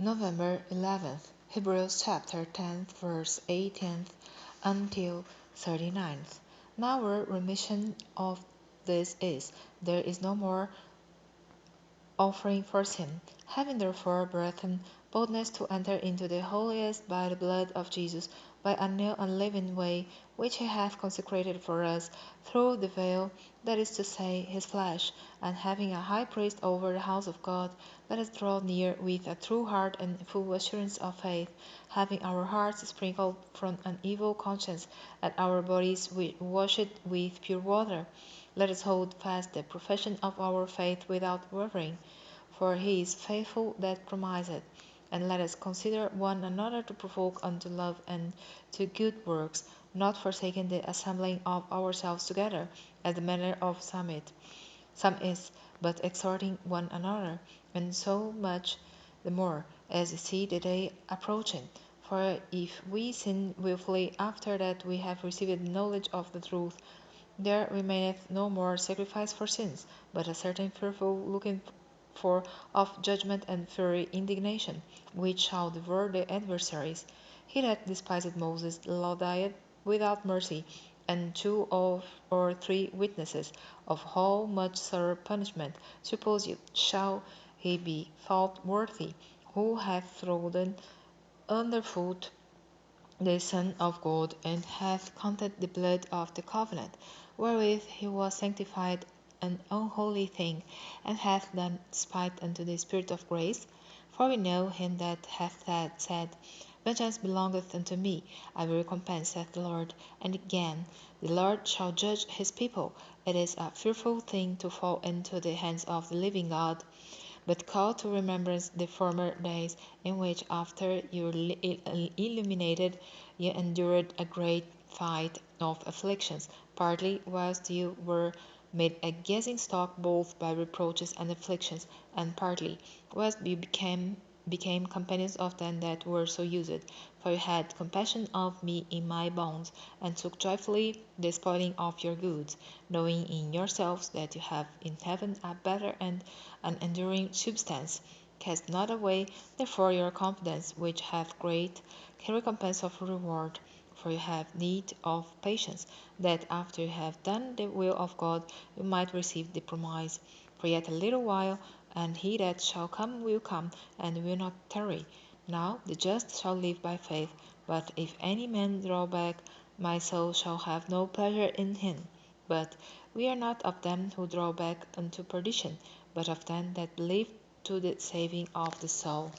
November 11th, Hebrews chapter 10, verse 18th until 39th. Now our remission of this is, there is no more offering for sin. Having therefore, brethren, boldness to enter into the holiest by the blood of Jesus, by a new and living way, which he hath consecrated for us, through the veil, that is to say, his flesh, and having a high priest over the house of God, let us draw near with a true heart and full assurance of faith, having our hearts sprinkled from an evil conscience, and our bodies washed with pure water. Let us hold fast the profession of our faith without wavering, for he is faithful that promised. And let us consider one another to provoke unto love and to good works, not forsaking the assembling of ourselves together, as the manner of some is, but exhorting one another, and so much the more, as you see the day approaching. For if we sin wilfully after that we have received knowledge of the truth, there remaineth no more sacrifice for sins, but a certain fearful looking for of judgment and fiery indignation, which shall devour the adversaries. He that despised Moses' law died without mercy, and or three witnesses of how much sorrow punishment, suppose you, shall he be thought worthy, who hath trodden under foot the Son of God, and hath counted the blood of the covenant, wherewith he was sanctified, an unholy thing, and hath done despite unto the Spirit of grace? For we know him that hath said, Vengeance belongeth unto me, I will recompense, saith the Lord. And again, the Lord shall judge his people. It is a fearful thing to fall into the hands of the living God. But call to remembrance the former days, in which, after you were illuminated, you endured a great fight of afflictions, partly whilst you were made a gazing stock both by reproaches and afflictions, and partly whilst you became companions of them that were so used. For you had compassion of me in my bonds, and took joyfully the spoiling of your goods, knowing in yourselves that you have in heaven a better and an enduring substance. Cast not away therefore your confidence, which hath great recompense of reward. For you have need of patience, that after you have done the will of God, you might receive the promise. For yet a little while, and he that shall come will come, and will not tarry. Now the just shall live by faith. But if any man draw back, my soul shall have no pleasure in him. But we are not of them who draw back unto perdition, but of them that believe to the saving of the soul.